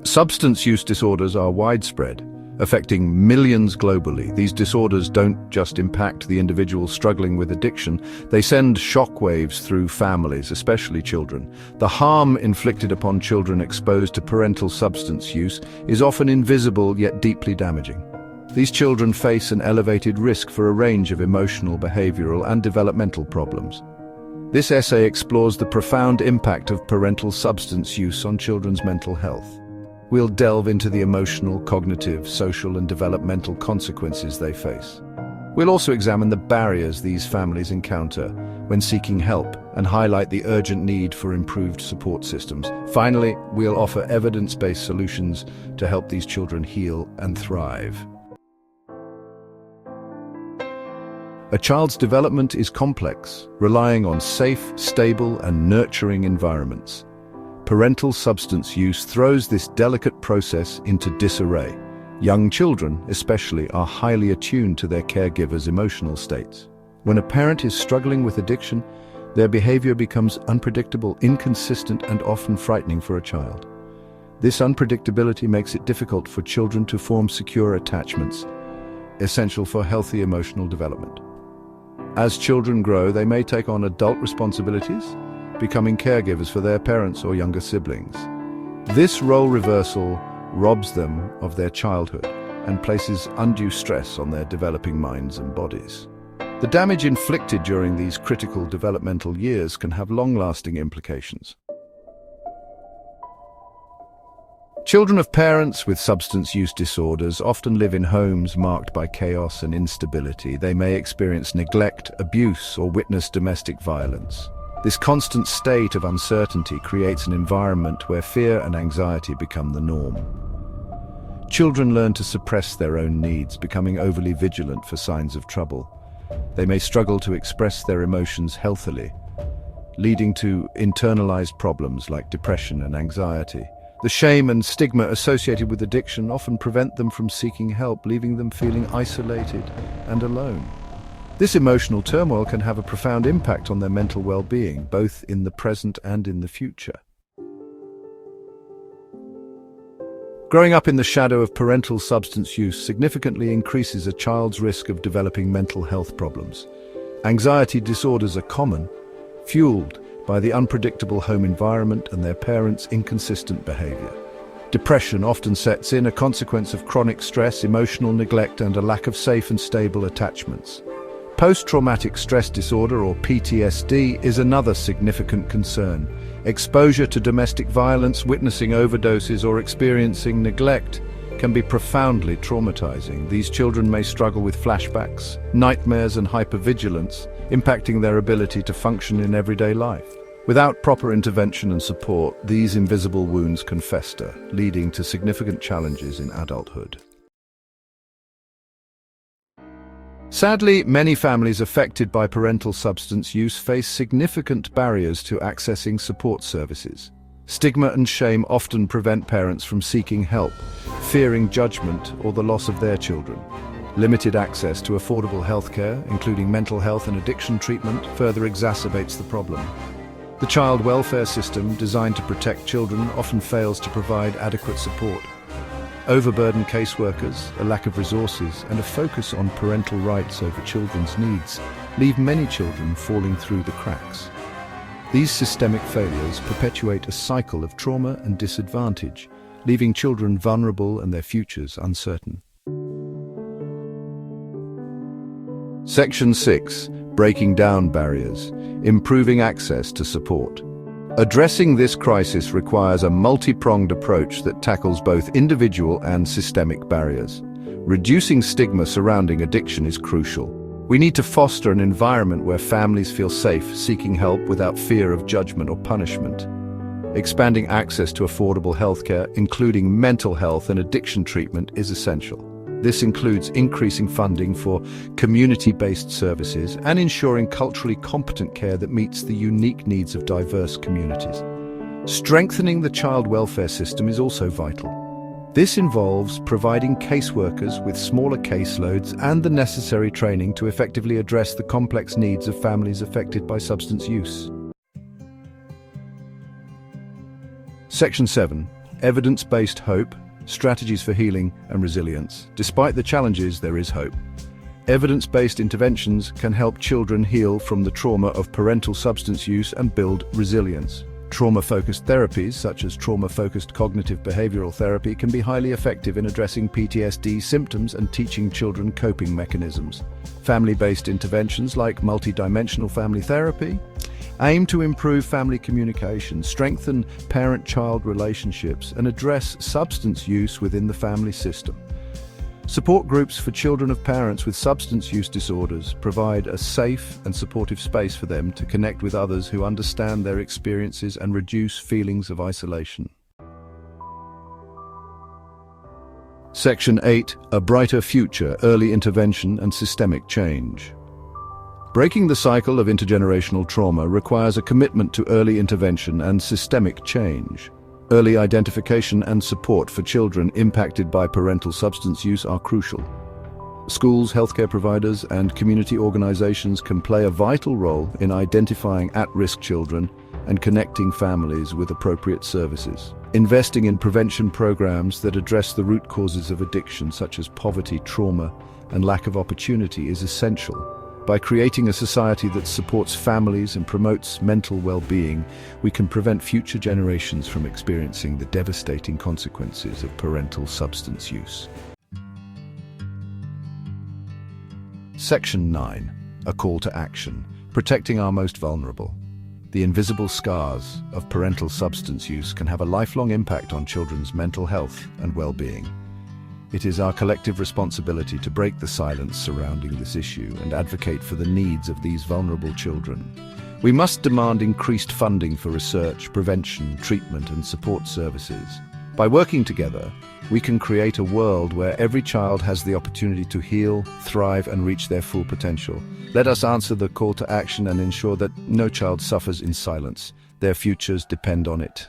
Substance use disorders are widespread, affecting millions globally. These disorders don't just impact the individual struggling with addiction, they send shockwaves through families, especially children. The harm inflicted upon children exposed to parental substance use is often invisible yet deeply damaging. These children face an elevated risk for a range of emotional, behavioral, and developmental problems. This essay explores the profound impact of parental substance use on children's mental health. We'll delve into the emotional, cognitive, social, and developmental consequences they face. We'll also examine the barriers these families encounter when seeking help and highlight the urgent need for improved support systems. Finally, we'll offer evidence-based solutions to help these children heal and thrive. A child's development is complex, relying on safe, stable, and nurturing environments. Parental substance use throws this delicate process into disarray. Young children, especially, are highly attuned to their caregivers' emotional states. When a parent is struggling with addiction, their behavior becomes unpredictable, inconsistent, and often frightening for a child. This unpredictability makes it difficult for children to form secure attachments, essential for healthy emotional development. As children grow, they may take on adult responsibilities, becoming caregivers for their parents or younger siblings. This role reversal robs them of their childhood and places undue stress on their developing minds and bodies. The damage inflicted during these critical developmental years can have long-lasting implications. Children of parents with substance use disorders often live in homes marked by chaos and instability. They may experience neglect, abuse, or witness domestic violence. This constant state of uncertainty creates an environment where fear and anxiety become the norm. Children learn to suppress their own needs, becoming overly vigilant for signs of trouble. They may struggle to express their emotions healthily, leading to internalized problems like depression and anxiety. The shame and stigma associated with addiction often prevent them from seeking help, leaving them feeling isolated and alone. This emotional turmoil can have a profound impact on their mental well-being, both in the present and in the future. Growing up in the shadow of parental substance use significantly increases a child's risk of developing mental health problems. Anxiety disorders are common, fueled by the unpredictable home environment and their parents' inconsistent behavior. Depression often sets in, a consequence of chronic stress, emotional neglect, and a lack of safe and stable attachments. Post-traumatic stress disorder, or PTSD, is another significant concern. Exposure to domestic violence, witnessing overdoses, or experiencing neglect can be profoundly traumatizing. These children may struggle with flashbacks, nightmares, and hypervigilance, impacting their ability to function in everyday life. Without proper intervention and support, these invisible wounds can fester, leading to significant challenges in adulthood. Sadly, many families affected by parental substance use face significant barriers to accessing support services. Stigma and shame often prevent parents from seeking help, fearing judgment or the loss of their children. Limited access to affordable healthcare, including mental health and addiction treatment, further exacerbates the problem. The child welfare system, designed to protect children, often fails to provide adequate support. Overburdened caseworkers, a lack of resources, and a focus on parental rights over children's needs leave many children falling through the cracks. These systemic failures perpetuate a cycle of trauma and disadvantage, leaving children vulnerable and their futures uncertain. Section 6. Breaking down barriers, improving access to support. Addressing this crisis requires a multi-pronged approach that tackles both individual and systemic barriers. Reducing stigma surrounding addiction is crucial. We need to foster an environment where families feel safe, seeking help without fear of judgment or punishment. Expanding access to affordable healthcare, including mental health and addiction treatment, is essential. This includes increasing funding for community-based services and ensuring culturally competent care that meets the unique needs of diverse communities. Strengthening the child welfare system is also vital. This involves providing caseworkers with smaller caseloads and the necessary training to effectively address the complex needs of families affected by substance use. Section 7. Evidence-based hope, strategies for healing and resilience. Despite the challenges, there is hope. Evidence-based interventions can help children heal from the trauma of parental substance use and build resilience. Trauma-focused therapies, such as trauma-focused cognitive behavioral therapy, can be highly effective in addressing PTSD symptoms and teaching children coping mechanisms. Family-based interventions like multidimensional family therapy aim to improve family communication, strengthen parent-child relationships, and address substance use within the family system. Support groups for children of parents with substance use disorders provide a safe and supportive space for them to connect with others who understand their experiences and reduce feelings of isolation. Section 8. A Brighter Future, Early Intervention and Systemic Change. Breaking the cycle of intergenerational trauma requires a commitment to early intervention and systemic change. Early identification and support for children impacted by parental substance use are crucial. Schools, healthcare providers, and community organizations can play a vital role in identifying at-risk children and connecting families with appropriate services. Investing in prevention programs that address the root causes of addiction, such as poverty, trauma, and lack of opportunity, is essential. By creating a society that supports families and promotes mental well-being, we can prevent future generations from experiencing the devastating consequences of parental substance use. Section 9. A Call to Action. Protecting our most vulnerable. The invisible scars of parental substance use can have a lifelong impact on children's mental health and well-being. It is our collective responsibility to break the silence surrounding this issue and advocate for the needs of these vulnerable children. We must demand increased funding for research, prevention, treatment, and support services. By working together, we can create a world where every child has the opportunity to heal, thrive, and reach their full potential. Let us answer the call to action and ensure that no child suffers in silence. Their futures depend on it.